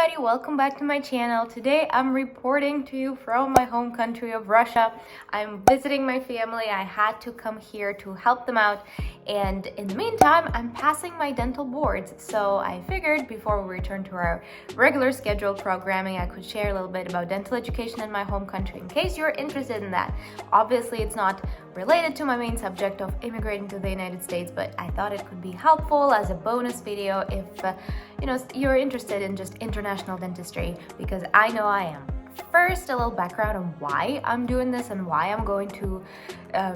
everybody, welcome back to my channel. Today I'm reporting to you from my home country of Russia. I'm visiting my family. I had to come here to help them out, and in the meantime I'm passing my dental boards. So I figured before we return to our regular scheduled programming, I could share a little bit about dental education in my home country in case you're interested in that. Obviously it's not related to my main subject of immigrating to the United States, but I thought it could be helpful as a bonus video if you're interested in just international dentistry, because I know I am. First, a little background on why I'm doing this and why I'm going to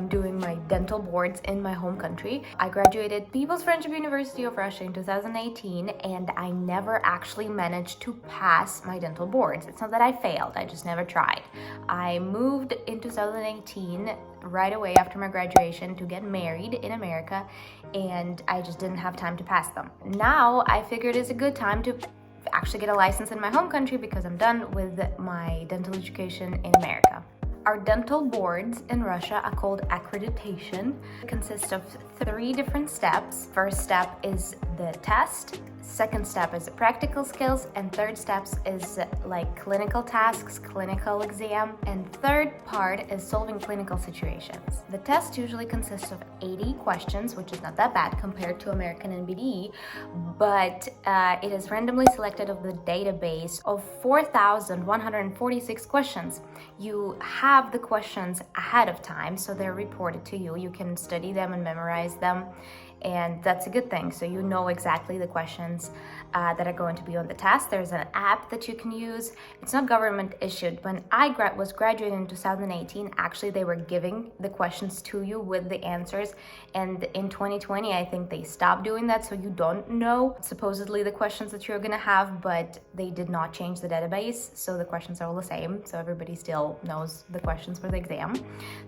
doing my dental boards in my home country. I graduated People's Friendship University of Russia in 2018, and I never actually managed to pass my dental boards. It's not that I failed, I just never tried. I moved in 2018 right away after my graduation to get married in America, and I just didn't have time to pass them. Now I figured it's a good time to actually get a license in my home country because I'm done with my dental education in America. Our dental boards in Russia are called accreditation. It consists of 3 different steps. First step is the test, second step is practical skills, and third steps is like clinical tasks, clinical exam, and third part is solving clinical situations. The test usually consists of 80 questions, which is not that bad compared to American NBD, but it is randomly selected of the database of 4,146 questions. You have the questions ahead of time, so they're reported to you. You can study them and memorize them, and that's a good thing. So you know exactly the questions that are going to be on the test. There's an app that you can use. It's not government issued. When I was graduating in 2018, actually they were giving the questions to you with the answers, and in 2020 I think they stopped doing that, so you don't know supposedly the questions that you're gonna have, but they did not change the database, so the questions are all the same, so everybody still knows the questions for the exam.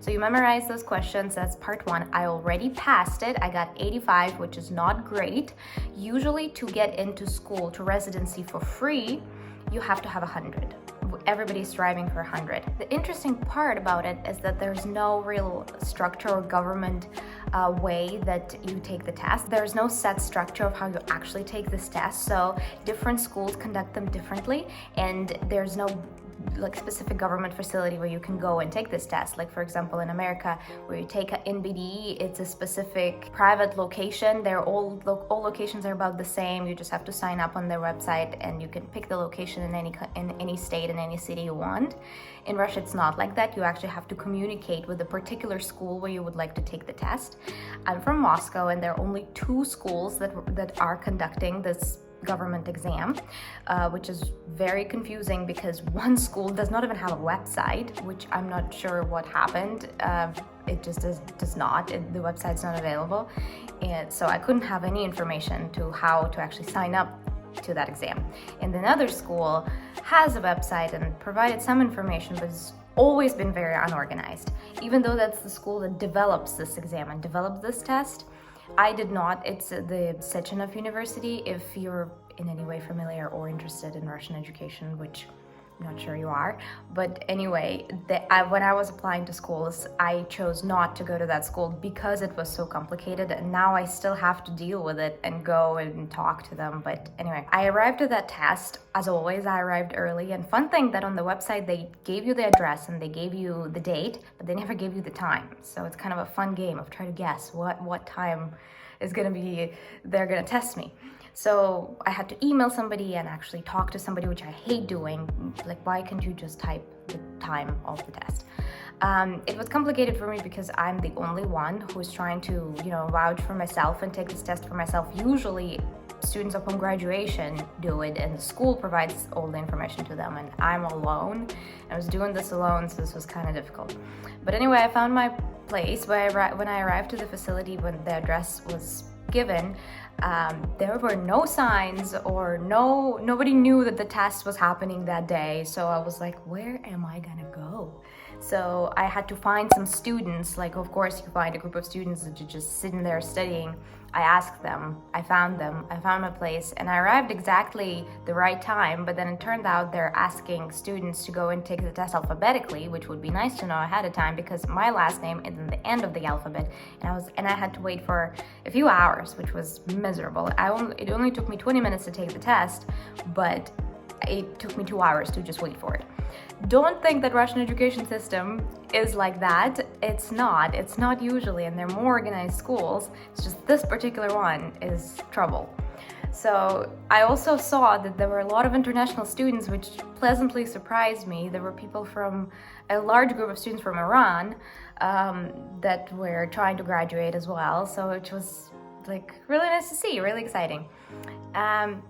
So you memorize those questions. That's part 1. I already passed it. I got 85, which is not great. Usually to get into school, to residency for free, you have to have 100. Everybody's striving for 100. The interesting part about it is that there's no real structure or government way that you take the test. There's no set structure of how you actually take this test, so different schools conduct them differently, and there's no specific government facility where you can go and take this test. Like for example in America, where you take an NBD, it's a specific private location. They're all locations are about the same. You just have to sign up on their website and you can pick the location in any state, in any city you want. In Russia it's not like that. You actually have to communicate with a particular school where you would like to take the test. I'm from Moscow, and there are only 2 schools that are conducting this government exam, which is very confusing because one school does not even have a website, which I'm not sure what happened. It just does not. The website's not available, and so I couldn't have any information to how to actually sign up to that exam. And another school has a website and provided some information, but it's always been very unorganized. Even though that's the school that develops this exam and develops this test, I did not. It's the Sechenov University, if you're in any way familiar or interested in Russian education, which I'm not sure you are. But anyway, when I was applying to schools, I chose not to go to that school because it was so complicated, and now I still have to deal with it and go and talk to them. But anyway, I arrived at that test. As always, I arrived early, and fun thing that on the website they gave you the address and they gave you the date, but they never gave you the time. So it's kind of a fun game of trying to guess what time is gonna be, they're gonna test me. So I had to email somebody and actually talk to somebody, which I hate doing. Like, why can't you just type the time of the test? It was complicated for me because I'm the only one who's trying to, vouch for myself and take this test for myself. Usually students upon graduation do it and the school provides all the information to them, and I'm alone. I was doing this alone, so this was kind of difficult. But anyway, I found my place when I arrived to the facility. When the address was given, there were no signs or nobody knew that the test was happening that day. So I was like, where am I gonna go? So I had to find some students. Like, of course you find a group of students that are just sitting there studying. I asked them, I found my place, and I arrived exactly the right time, but then it turned out they're asking students to go and take the test alphabetically, which would be nice to know ahead of time because my last name is in the end of the alphabet, and I had to wait for a few hours, which was miserable. It only took me 20 minutes to take the test, but it took me 2 hours to just wait for it. Don't think that Russian education system is like that. It's not usually, and they're more organized schools. It's just this particular one is trouble. So I also saw that there were a lot of international students, which pleasantly surprised me. There were people from a large group of students from Iran that were trying to graduate as well. So it was like really nice to see, really exciting.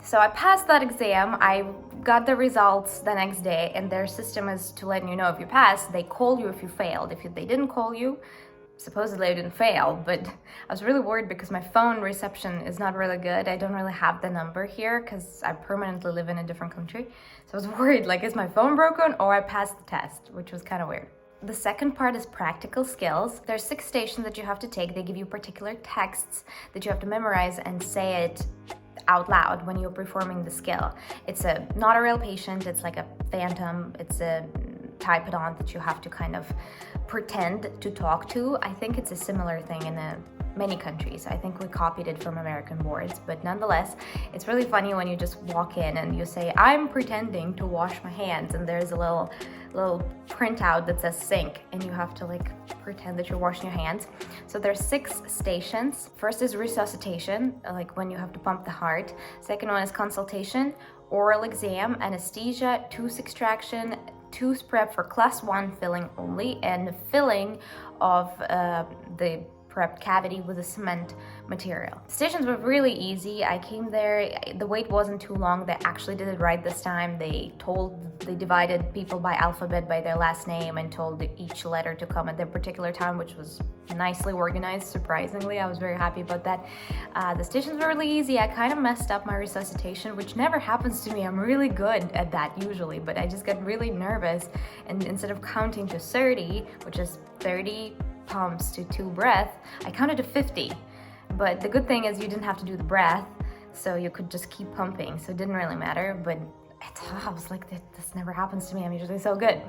So I passed that exam. I got the results the next day, and their system is to let you know if you passed. They call you if you failed. If they didn't call you, supposedly I didn't fail, but I was really worried because my phone reception is not really good. I don't really have the number here because I permanently live in a different country. So I was worried, like, is my phone broken or I passed the test, which was kind of weird. The second part is practical skills. There's 6 stations that you have to take. They give you particular texts that you have to memorize and say it out loud when you're performing the skill. It's not a real patient, it's like a phantom, it's a typodont that you have to kind of pretend to talk to. I think it's a similar thing in many countries. I think we copied it from American boards, but nonetheless, it's really funny when you just walk in and you say, I'm pretending to wash my hands, and there's a little printout that says sink, and you have to like pretend that you're washing your hands. So there's 6 stations. First is resuscitation, like when you have to pump the heart. Second one is consultation, oral exam, anesthesia, tooth extraction, tooth prep for class 1 filling only, and filling of the prepped cavity with a cement material. Stations were really easy. I came there, the wait wasn't too long. They actually did it right this time. They divided people by alphabet, by their last name, and told each letter to come at their particular time, which was nicely organized, surprisingly. I was very happy about that. The stations were really easy. I kind of messed up my resuscitation, which never happens to me. I'm really good at that usually, but I just got really nervous, and instead of counting to 30, which is 30 pumps to 2 breath, I counted to 50. But the good thing is you didn't have to do the breath, so you could just keep pumping, so it didn't really matter. But I was like, this never happens to me. I'm usually so good.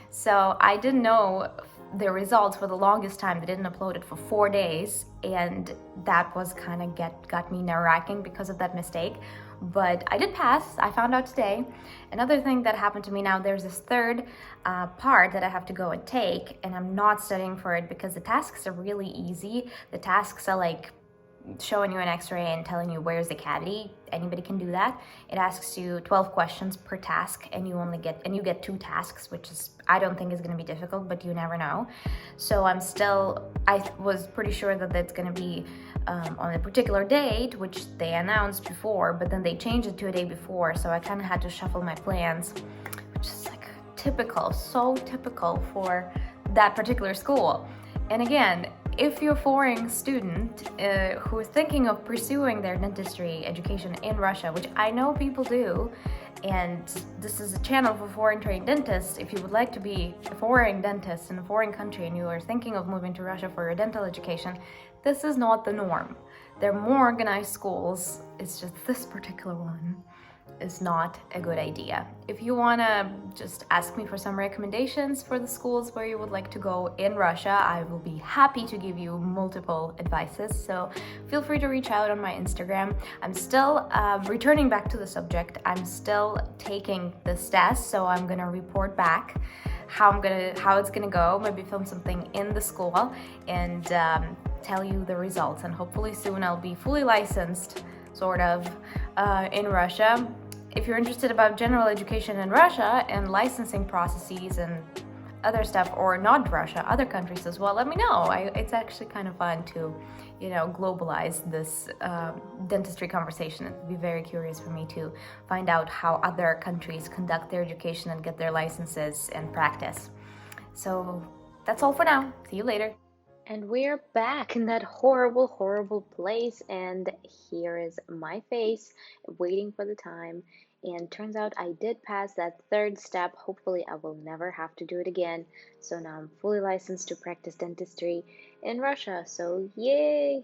So I didn't know the results for the longest time. They didn't upload it for 4 days, and that was kind of got me nerve-wracking because of that mistake. But I did pass. I found out today. Another thing that happened to me now, there's this third part that I have to go and take, and I'm not studying for it because the tasks are really easy. The tasks are like showing you an x-ray and telling you where's the cavity. Anybody can do that. It asks you 12 questions per task, and you get 2 tasks, which is, I don't think is going to be difficult, but you never know. So I was pretty sure that it's going to be on a particular date, which they announced before, but then they changed it to a day before, so I kind of had to shuffle my plans, which is like so typical for that particular school. And again, if you're a foreign student who is thinking of pursuing their dentistry education in Russia, which I know people do, and this is a channel for foreign trained dentists, if you would like to be a foreign dentist in a foreign country and you are thinking of moving to Russia for your dental education, this is not the norm. They're more organized schools. It's just this particular one is not a good idea. If you want to just ask me for some recommendations for the schools where you would like to go in Russia, I will be happy to give you multiple advices. So feel free to reach out on my Instagram. I'm still returning back to the subject. I'm still taking this test, so I'm gonna report back how it's gonna go. Maybe film something in the school and tell you the results. And hopefully soon I'll be fully licensed, sort of, in Russia. If you're interested about general education in Russia and licensing processes and other stuff, or not Russia, other countries as well, let me know. It's actually kind of fun to, globalize this dentistry conversation. It would be very curious for me to find out how other countries conduct their education and get their licenses and practice. So that's all for now. See you later. And we're back in that horrible place, and here is my face waiting for the time. And turns out I did pass that 3rd step. Hopefully I will never have to do it again. So now I'm fully licensed to practice dentistry in Russia. So yay!